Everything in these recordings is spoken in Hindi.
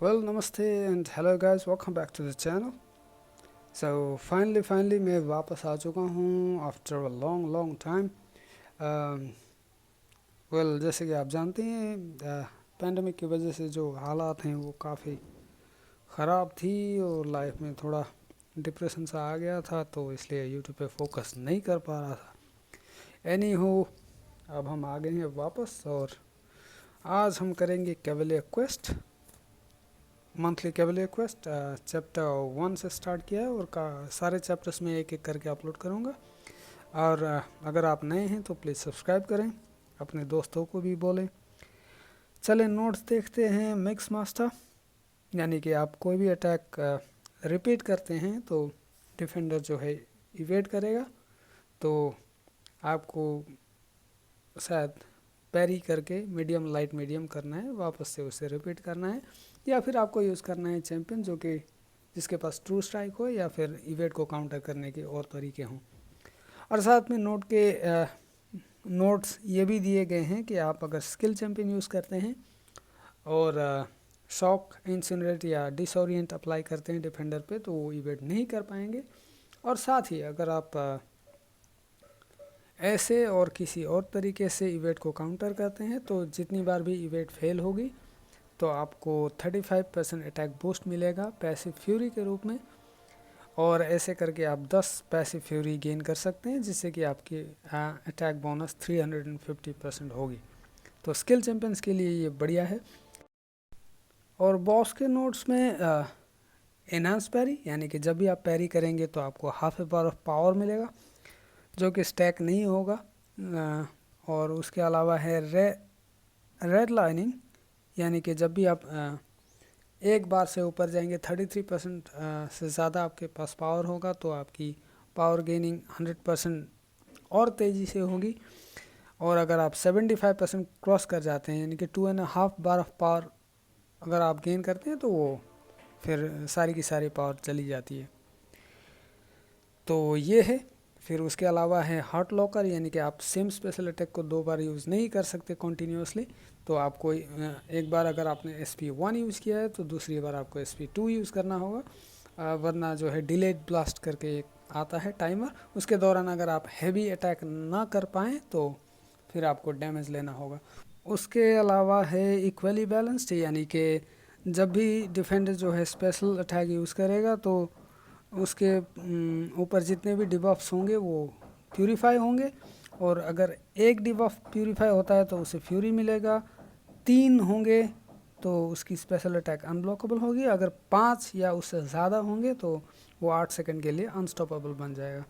Well, namaste and hello guys, welcome back to the channel. So finally मैं वापस आ चुका हूँ after a long time. Well, जैसे कि आप जानते हैं पैंडमिक की वजह से जो हालात हैं वो काफ़ी ख़राब थी और लाइफ में थोड़ा डिप्रेशन सा आ गया था, तो इसलिए यूट्यूब पे फोकस नहीं कर पा रहा था। एनी हो, अब हम आ गए हैं वापस और आज हम करेंगे Cavalier quest, monthly Cavalier quest. Chapter 1 से स्टार्ट किया है और सारे चैप्टर्स में एक एक करके अपलोड करूँगा। और अगर आप नए हैं तो प्लीज़ सब्सक्राइब करें, अपने दोस्तों को भी बोलें। चलें नोट्स देखते हैं। मिक्स मास्टर यानी कि आप कोई भी अटैक रिपीट करते हैं तो डिफेंडर जो है इवेट करेगा, तो आपको शायद पैरी करके मीडियम लाइट मीडियम करना है, वापस से उसे रिपीट करना है, या फिर आपको यूज़ करना है चैम्पियन जो कि जिसके पास ट्रू स्ट्राइक हो, या फिर इवेट को काउंटर करने के और तरीके हों। और साथ में नोट्स ये भी दिए गए हैं कि आप अगर स्किल चैम्पियन यूज़ करते हैं और शॉक, इंसिनरेट या डिसोरिएंट अप्लाई करते हैं डिफेंडर पे, तो वो इवेट नहीं कर पाएंगे। और साथ ही अगर आप ऐसे और किसी और तरीके से इवेट को काउंटर करते हैं तो जितनी बार भी इवेट फेल होगी तो आपको 35% अटैक बूस्ट मिलेगा पैसिव फ्यूरी के रूप में, और ऐसे करके आप 10 पैसिव फ्यूरी गेन कर सकते हैं, जिससे कि आपकी अटैक बोनस 350% होगी। तो स्किल चैंपियंस के लिए ये बढ़िया है। और बॉस के नोट्स में एनहांस पैरी, यानी कि जब भी आप पैरी करेंगे तो आपको half A bar of power मिलेगा जो कि स्टैक नहीं होगा। और उसके अलावा है रेड लाइनिंग, यानी कि जब भी आप एक बार से ऊपर जाएंगे 33% से ज़्यादा आपके पास पावर होगा तो आपकी पावर गेनिंग 100% और तेज़ी से होगी। और अगर आप 75% क्रॉस कर जाते हैं, यानी कि 2.5 बार ऑफ पावर अगर आप गेन करते हैं, तो वो फिर सारी की सारी पावर चली जाती है। तो ये है। फिर उसके अलावा है हार्ट लॉकर, यानी कि आप सेम स्पेशल अटैक को 2 बार यूज़ नहीं कर सकते कॉन्टीन्यूसली। तो आपको एक बार अगर आपने SP1 यूज़ किया है तो दूसरी बार आपको SP2 यूज़ करना होगा, वरना जो है डिलेड ब्लास्ट करके एक आता है टाइमर, उसके दौरान अगर आप हैवी अटैक ना कर पाएँ तो फिर आपको डैमेज लेना होगा। उसके अलावा है इक्वली बैलेंस्ड, यानी कि जब भी डिफेंडर जो है स्पेशल अटैक यूज़ करेगा तो उसके ऊपर जितने भी डिबफ्स होंगे वो प्यूरीफाई होंगे, और अगर एक डिबफ प्यूरीफाई होता है तो उसे फ्यूरी मिलेगा, 3 होंगे तो उसकी स्पेशल अटैक अनब्लॉकेबल होगी, अगर 5 या उससे ज़्यादा होंगे तो वो 8 सेकंड के लिए अनस्टॉपेबल बन जाएगा।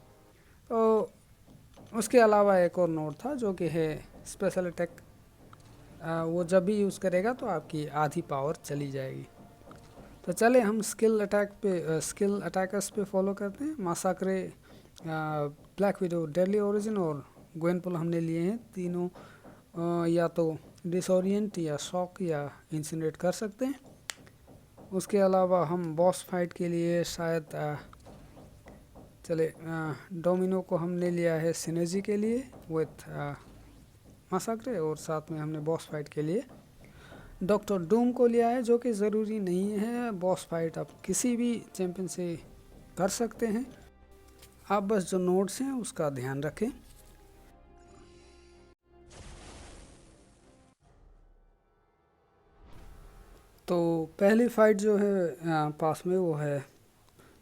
तो उसके अलावा एक और नोट था जो कि है स्पेशल अटैक, वो जब भी यूज़ करेगा तो आपकी आधी पावर चली जाएगी। तो चले हम स्किल अटैकर्स पे फॉलो करते हैं। मासाक्रे, ब्लैक विडो, डेडली ओरिजिन और ग्वेनपुल हमने लिए हैं। तीनों या तो डिसोरिएंट या शॉक या इंसिनरेट कर सकते हैं। उसके अलावा हम बॉस फाइट के लिए शायद डोमिनो को हमने लिया है सिनर्जी के लिए विथ मासाक्रे, और साथ में हमने बॉस फाइट के लिए डॉक्टर डूम को लिया है, जो कि ज़रूरी नहीं है। बॉस फाइट आप किसी भी चैंपियन से कर सकते हैं, आप बस जो नोट्स हैं उसका ध्यान रखें। तो पहली फाइट जो है पास में वो है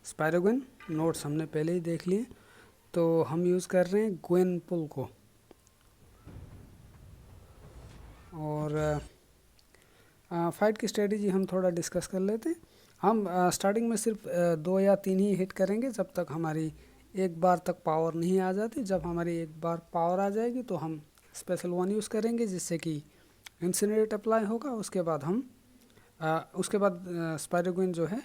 स्पायरोगन। नोट्स हमने पहले ही देख लिए, तो हम यूज़ कर रहे हैं ग्वेनपुल को। और फाइट की स्ट्रेटजी हम थोड़ा डिस्कस कर लेते हैं। हम स्टार्टिंग में सिर्फ 2 या 3 ही हिट करेंगे जब तक हमारी एक बार तक पावर नहीं आ जाती। जब हमारी एक बार पावर आ जाएगी तो हम स्पेशल 1 यूज़ करेंगे, जिससे कि इंसिनरेट अप्लाई होगा। उसके बाद स्पायरोगन जो है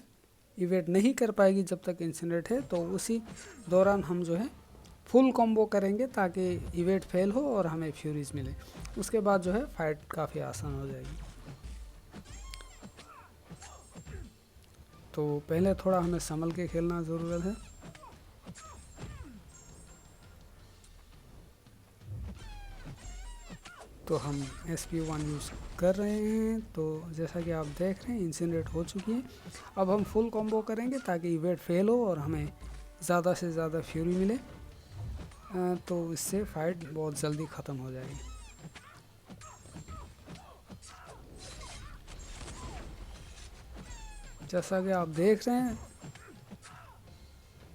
इवेट नहीं कर पाएगी जब तक इंसिनरेट है, तो उसी दौरान हम जो है फुल कॉम्बो करेंगे ताकि इवेट फेल हो और हमें फ्यूरीज मिले। उसके बाद जो है फाइट काफ़ी आसान हो जाएगी। तो पहले थोड़ा हमें संभल के खेलना ज़रूरत है। तो हम SP1 यूज़ कर रहे हैं। तो जैसा कि आप देख रहे हैं इंसिनरेट हो चुकी है। अब हम फुल कॉम्बो करेंगे ताकि इवेंट फेल हो और हमें ज़्यादा से ज़्यादा फ्यूरी मिले। तो इससे फाइट बहुत जल्दी ख़त्म हो जाएगी। जैसा कि आप देख रहे हैं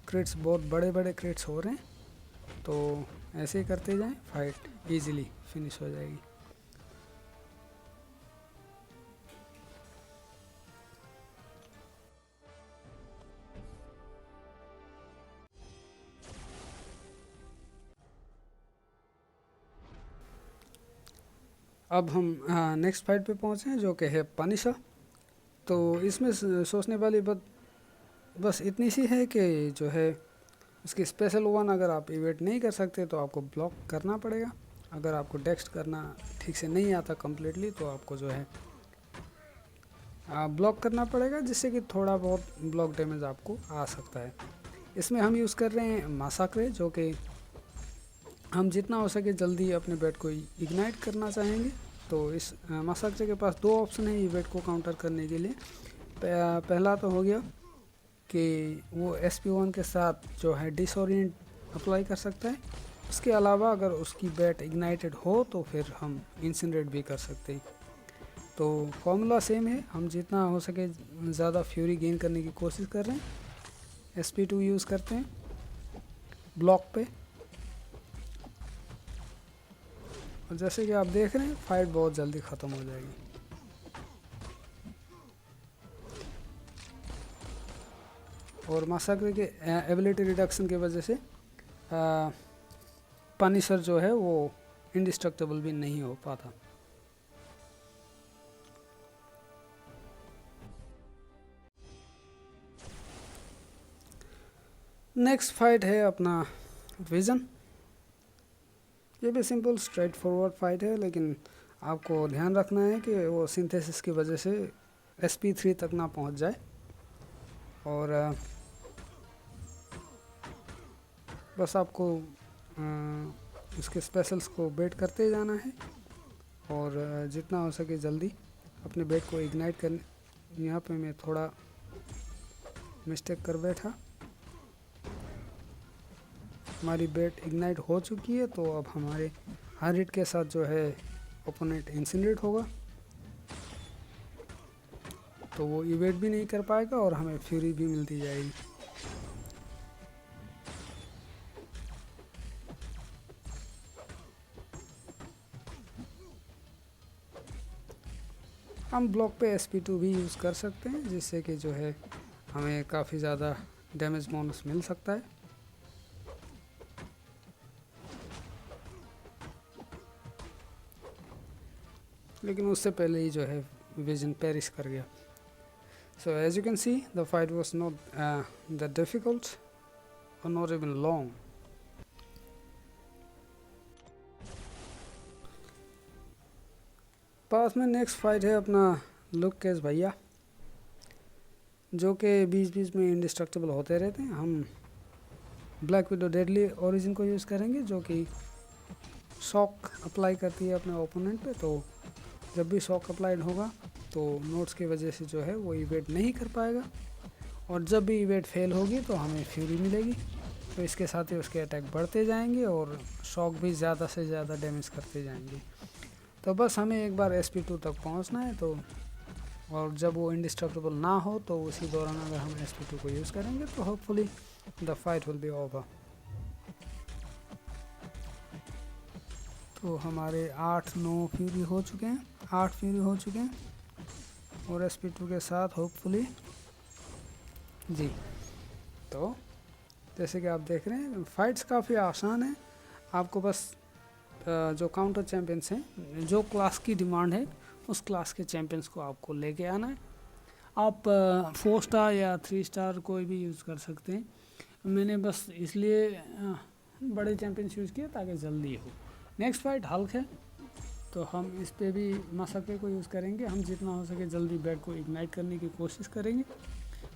क्रिट्स बहुत बड़े बड़े क्रिट्स हो रहे हैं। तो ऐसे ही करते जाएं, फाइट इजीली फिनिश हो जाएगी। अब हम नेक्स्ट फाइट पे पहुँचे हैं जो कि है पनिशर। तो इसमें सोचने वाली बात बस इतनी सी है कि जो है उसकी स्पेशल वन अगर आप इवेंट नहीं कर सकते तो आपको ब्लॉक करना पड़ेगा। अगर आपको डेक्स्ट करना ठीक से नहीं आता कम्प्लीटली तो आपको जो है ब्लॉक करना पड़ेगा, जिससे कि थोड़ा बहुत ब्लॉक डैमेज आपको आ सकता है। इसमें हम यूज़ कर रहे हैं मासाक्रे, जो कि हम जितना हो सके जल्दी अपने बैट को इग्नाइट करना चाहेंगे। तो इस मासाक्रे के पास दो ऑप्शन है इवेंट को काउंटर करने के लिए। पहला तो हो गया कि वो SP1 के साथ जो है डिसोरिएंट अप्लाई कर सकता है। उसके अलावा अगर उसकी बैट इग्नाइटेड हो तो फिर हम इंसिनरेट भी कर सकते हैं। तो फॉर्मूला सेम है, हम जितना हो सके ज़्यादा फ्यूरी गेन करने की कोशिश कर रहे हैं। SP2 यूज़ करते हैं ब्लॉक पे। और जैसे कि आप देख रहे हैं फाइट बहुत जल्दी ख़त्म हो जाएगी। और मासाक्रे के एबिलिटी रिडक्शन की वजह से पनिशर जो है वो इंडिस्ट्रक्टेबल भी नहीं हो पाता। नेक्स्ट फाइट है अपना विजन। ये भी सिंपल स्ट्रेट फॉरवर्ड फाइट है, लेकिन आपको ध्यान रखना है कि वो सिंथेसिस की वजह से SP3 तक ना पहुंच जाए। और बस आपको उसके स्पेशल्स को बेट करते जाना है और जितना हो सके जल्दी अपने बेट को इग्नाइट करने। यहाँ पे मैं थोड़ा मिस्टेक कर बैठा। हमारी बेट इग्नाइट हो चुकी है। तो अब हमारे हार्ट रेट के साथ जो है ओपोनेंट इंसिनरेट होगा, तो वो इवेट भी नहीं कर पाएगा और हमें फ्यूरी भी मिलती जाएगी। हम ब्लॉक पे SP2 भी यूज़ कर सकते हैं, जिससे कि जो है हमें काफ़ी ज़्यादा डैमेज बोनस मिल सकता है। लेकिन उससे पहले ही जो है विजन पेरिश कर गया। So as you can see the fight was not that difficult और नॉट इवन लॉन्ग। पास में नेक्स्ट फाइट है अपना लुक केस भैया, जो कि बीच बीच में इंडिस्ट्रक्टेबल होते रहते हैं। हम ब्लैक विडो डेडली ओरिजिन को यूज़ करेंगे, जो कि शॉक अप्लाई करती है अपने ओपोनेंट पे। तो जब भी शॉक अप्लाइड होगा तो नोट्स की वजह से जो है वो इवेट नहीं कर पाएगा, और जब भी इवेट फेल होगी तो हमें फ्यूरी मिलेगी। तो इसके साथ ही उसके अटैक बढ़ते जाएंगे और शॉक भी ज़्यादा से ज़्यादा डैमेज करते जाएंगे। तो बस हमें एक बार SP2 तक पहुंचना है। तो और जब वो इंडिस्ट्रक्टेबल ना हो तो उसी दौरान अगर हम SP2 को यूज़ करेंगे तो hopefully the fight will be over. तो हमारे 8-9 फ्यूरी हो चुके हैं, 8 फ्यूरी हो चुके हैं और SP2 के साथ होपफुली जी। तो जैसे कि आप देख रहे हैं फाइट्स काफ़ी आसान है। आपको बस जो काउंटर चैम्पियंस हैं, जो क्लास की डिमांड है उस क्लास के चैम्पियंस को आपको लेके आना है। आप 4 स्टार या 3 स्टार कोई भी यूज़ कर सकते हैं। मैंने बस इसलिए बड़े चैम्पियंस यूज़ किए ताकि जल्दी हो। नेक्स्ट फाइट हल्क है, तो हम इस पे भी मासाक्रे को यूज़ करेंगे। हम जितना हो सके जल्दी बैट को इग्नाइट करने की कोशिश करेंगे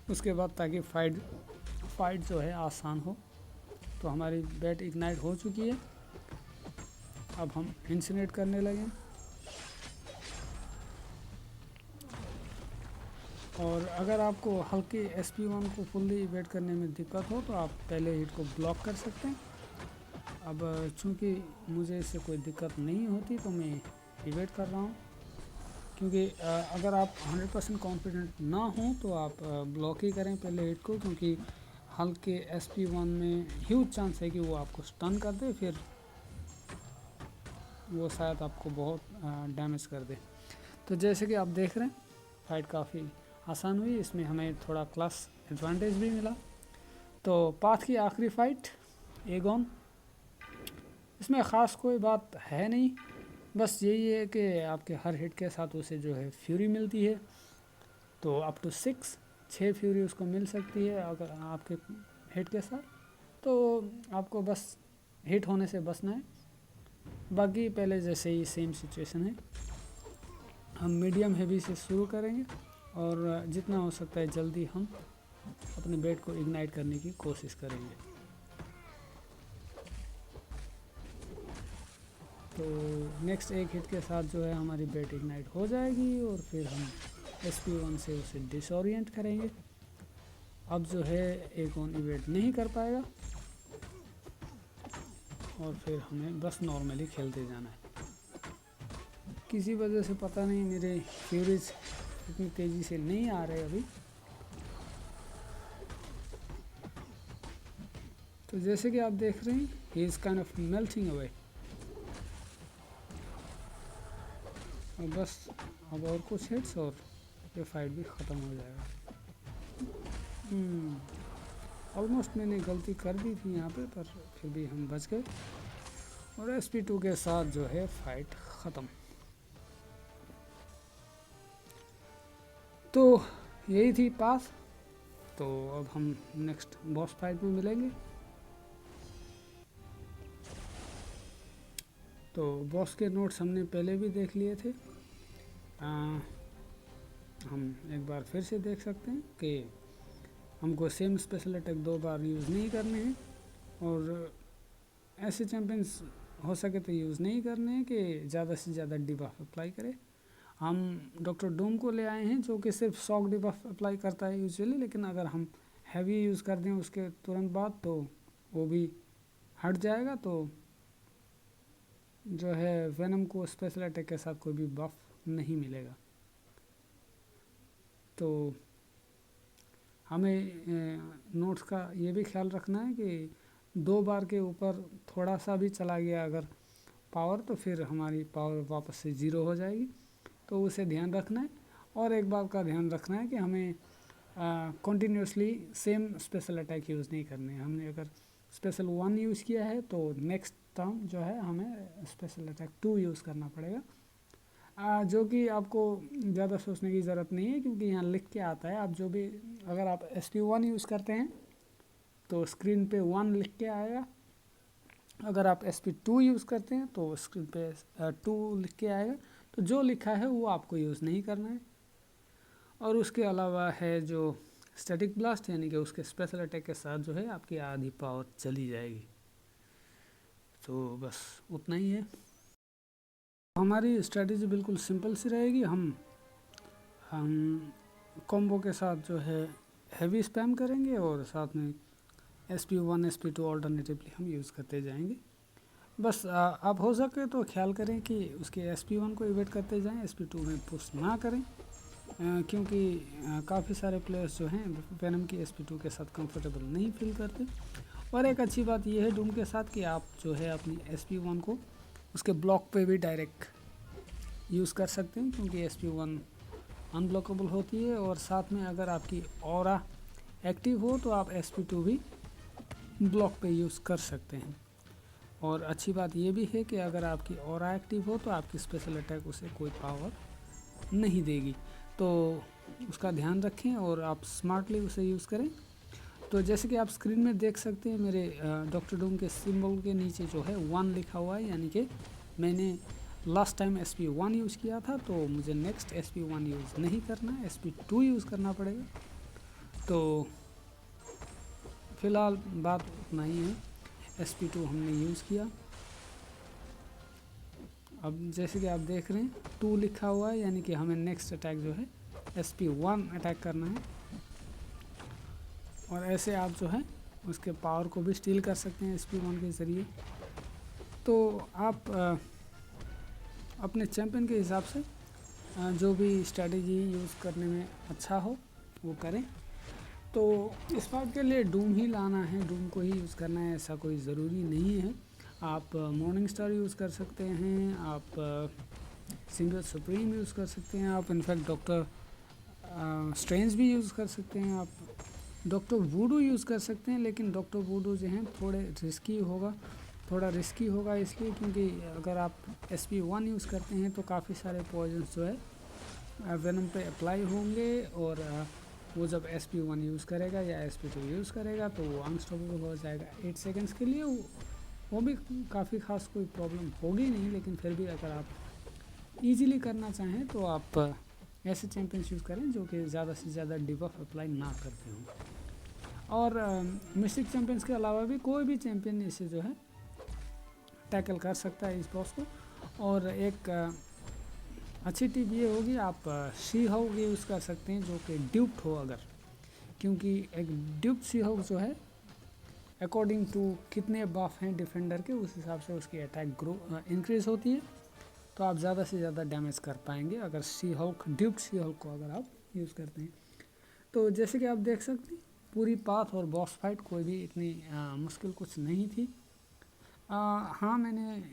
उसके बाद, ताकि फाइट जो है आसान हो। तो हमारी बैट इग्नाइट हो चुकी है, अब हम इंसिनेट करने लगे। और अगर आपको हल्के SP1 को फुल्ली इवेट करने में दिक्कत हो तो आप पहले हिट को ब्लॉक कर सकते हैं। अब चूंकि मुझे इससे कोई दिक्कत नहीं होती तो मैं इवेट कर रहा हूँ, क्योंकि अगर आप 100% कॉन्फिडेंट ना हो तो आप ब्लॉक ही करें पहले हिट को, क्योंकि हल्के SP1 में ह्यूज चांस है कि वो आपको स्टन कर दे, फिर वो शायद आपको बहुत डैमेज कर दे। तो जैसे कि आप देख रहे हैं फाइट काफ़ी आसान हुई, इसमें हमें थोड़ा क्लास एडवांटेज भी मिला। तो पाथ की आखिरी फाइट एगोन, इसमें ख़ास कोई बात है नहीं, बस यही है कि आपके हर हिट के साथ उसे जो है फ्यूरी मिलती है। तो अप टू 6 फ्यूरी उसको मिल सकती है अगर आपके हिट के साथ, तो आपको बस हिट होने से बचना है। बाकी पहले जैसे ही सेम सिचुएशन है, हम मीडियम हेवी से शुरू करेंगे और जितना हो सकता है जल्दी हम अपने बेट को इग्नाइट करने की कोशिश करेंगे। तो नेक्स्ट एक हिट के साथ जो है हमारी बेट इग्नाइट हो जाएगी और फिर हम SP1 से उसे डिसोरिएंट करेंगे। अब जो है एगोन इवेट नहीं कर पाएगा और फिर हमें बस नॉर्मली खेलते जाना है। किसी वजह से पता नहीं मेरे फ्यूरीज इतनी तेज़ी से नहीं आ रहे अभी। तो जैसे कि आप देख रहे हैं he is kind of melting away. और बस अब और कुछ हिट्स और ये फाइट भी ख़त्म हो जाएगा। ऑलमोस्ट मैंने गलती कर दी थी यहाँ पे, पर फिर भी हम बच गए और SP2 के साथ जो है फाइट ख़त्म। तो यही थी पास। तो अब हम नेक्स्ट बॉस फाइट में मिलेंगे। तो बॉस के नोट्स हमने पहले भी देख लिए थे, हम एक बार फिर से देख सकते हैं कि हमको सेम स्पेशल अटैक 2 बार यूज़ नहीं करने हैं और ऐसे चैम्पियंस हो सके तो यूज़ नहीं करने हैं कि ज़्यादा से ज़्यादा डिबफ अप्लाई करे। हम डॉक्टर डूम को ले आए हैं जो कि सिर्फ शॉक डिबफ अप्लाई करता है यूजुअली, लेकिन अगर हम हैवी यूज़ कर दें उसके तुरंत बाद तो वो भी हट जाएगा। तो जो है वेनम को स्पेशल अटैक के साथ कोई भी बफ नहीं मिलेगा। तो हमें नोट्स का ये भी ख्याल रखना है कि 2 बार के ऊपर थोड़ा सा भी चला गया अगर पावर तो फिर हमारी पावर वापस से 0 हो जाएगी, तो उसे ध्यान रखना है। और एक बात का ध्यान रखना है कि हमें continuously same special attack use नहीं करने हैं। हमने अगर स्पेशल 1 यूज़ किया है तो नेक्स्ट टर्म जो है हमें स्पेशल अटैक 2 यूज़ करना पड़ेगा, जो कि आपको ज़्यादा सोचने की ज़रूरत नहीं है, क्योंकि यहाँ लिख के आता है। आप जो भी अगर आप SP1 यूज़ करते हैं तो स्क्रीन पे 1 लिख के आएगा, अगर आप SP2 यूज़ करते हैं तो स्क्रीन पे 2 लिख के आएगा। तो जो लिखा है वो आपको यूज़ नहीं करना है। और उसके अलावा है जो स्टैटिक ब्लास्ट, यानी कि उसके स्पेशल अटैक के साथ जो है आपकी आधी पावर चली जाएगी। तो बस उतना ही है। हमारी स्ट्रेटजी बिल्कुल सिंपल सी रहेगी। हम कॉम्बो के साथ जो है हैवी स्पैम करेंगे और साथ में SP1 SP2 ऑल्टरनेटिवली हम यूज़ करते जाएंगे। बस आप हो सके तो ख्याल करें कि उसके SP1 को इवेट करते जाएं, SP2 में पुश ना करें, क्योंकि काफ़ी सारे प्लेयर्स जो हैं वेनम की SP2 के साथ कंफर्टेबल नहीं फील करते। और एक अच्छी बात यह है डूम के साथ कि आप जो है अपनी SP1 को उसके ब्लॉक पे भी डायरेक्ट यूज़ कर सकते हैं, क्योंकि SP1 अनब्लॉकेबल होती है। और साथ में अगर आपकी ऑरा एक्टिव हो तो आप SP2 भी ब्लॉक पे यूज़ कर सकते हैं। और अच्छी बात यह भी है कि अगर आपकी ऑरा एक्टिव हो तो आपकी स्पेशल अटैक उसे कोई पावर नहीं देगी। तो उसका ध्यान रखें और आप स्मार्टली उसे यूज़ करें। तो जैसे कि आप स्क्रीन में देख सकते हैं मेरे डॉक्टर डूम के सिंबल के नीचे जो है 1 लिखा हुआ है, यानी कि मैंने लास्ट टाइम SP1 यूज़ किया था, तो मुझे नेक्स्ट SP1 यूज़ नहीं करना है, SP2 यूज़ करना पड़ेगा। तो फ़िलहाल बात उतना ही है, SP2 हमने यूज़ किया। अब जैसे कि आप देख रहे हैं 2 लिखा हुआ है, यानी कि हमें नेक्स्ट अटैक जो है SP1 अटैक करना है, और ऐसे आप जो है उसके पावर को भी स्टील कर सकते हैं SP1 के ज़रिए। तो आप अपने चैम्पियन के हिसाब से जो भी स्ट्रेटजी यूज़ करने में अच्छा हो वो करें। तो इस बात के लिए डूम ही लाना है, डूम को ही यूज़ करना है, ऐसा कोई ज़रूरी नहीं है। आप मॉर्निंग स्टार यूज़ कर सकते हैं, आप सिंगल सुप्रीम यूज़ कर सकते हैं, आप इनफैक्ट डॉक्टर स्ट्रेंज भी यूज़ कर सकते हैं, आप डॉक्टर वूडू यूज़ कर सकते हैं। लेकिन डॉक्टर वूडू जो हैं थोड़ा रिस्की होगा इसलिए क्योंकि अगर आप SP1 यूज़ करते हैं तो काफ़ी सारे पॉइजन्स जो है वेनम पे अप्लाई होंगे, और वो जब SP1 यूज़ करेगा या SP2 यूज़ करेगा तो वो अनस्टॉपेबल हो जाएगा 8 सेकंड्स के लिए। वो भी काफ़ी ख़ास कोई प्रॉब्लम होगी नहीं, लेकिन फिर भी अगर आप इजीली करना चाहें तो आप ऐसे चैम्पियंस यूज़ करें जो कि ज़्यादा से ज़्यादा डिबफ अप्लाई ना करते हों। और मिस्टिक चैम्पियंस के अलावा भी कोई भी चैम्पियन इसे जो है टैकल कर सकता है इस बॉस को। और एक अच्छी टिप ये होगी, आप शी हॉग यूज़ कर सकते हैं जो कि ड्यूप्ड हो अगर, क्योंकि एक ड्यूप्ड शी हॉग जो है अकॉर्डिंग टू कितने बफ हैं डिफेंडर के उस हिसाब से उसकी अटैक इंक्रीज होती है, तो आप ज़्यादा से ज़्यादा डैमेज कर पाएंगे अगर she hog duped she hog को अगर आप यूज़ करते हैं। तो जैसे कि आप देख सकते हैं पूरी पाथ और बॉस फाइट कोई भी इतनी मुश्किल कुछ नहीं थी। हाँ, मैंने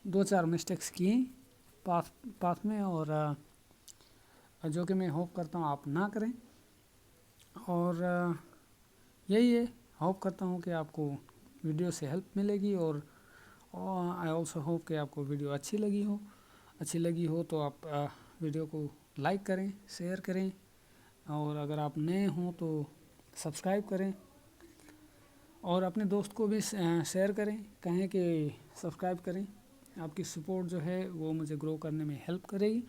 2-4 मिस्टेक्स किए पाथ में, और जो कि मैं होप करता हूँ आप ना करें। और यही है, होप करता हूँ कि आपको वीडियो से हेल्प मिलेगी, और आई ऑल्सो होप कि आपको वीडियो अच्छी लगी हो तो आप वीडियो को लाइक करें, शेयर करें, और अगर आप नए हों तो सब्सक्राइब करें, और अपने दोस्त को भी शेयर करें, कहें कि सब्सक्राइब करें। आपकी सपोर्ट जो है वो मुझे ग्रो करने में हेल्प करेगी।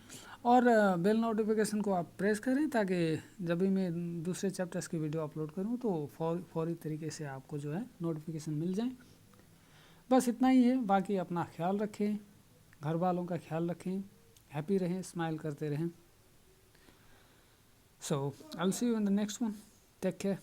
और बेल नोटिफिकेशन को आप प्रेस करें ताकि जब भी मैं दूसरे चैप्टर्स की वीडियो अपलोड करूं तो फौरी तरीके से आपको जो है नोटिफिकेशन मिल जाए। बस इतना ही है, बाकी अपना ख्याल रखें, घर वालों का ख्याल रखें, हैप्पी रहें, स्माइल करते रहें। So I will see you in the next one, take care.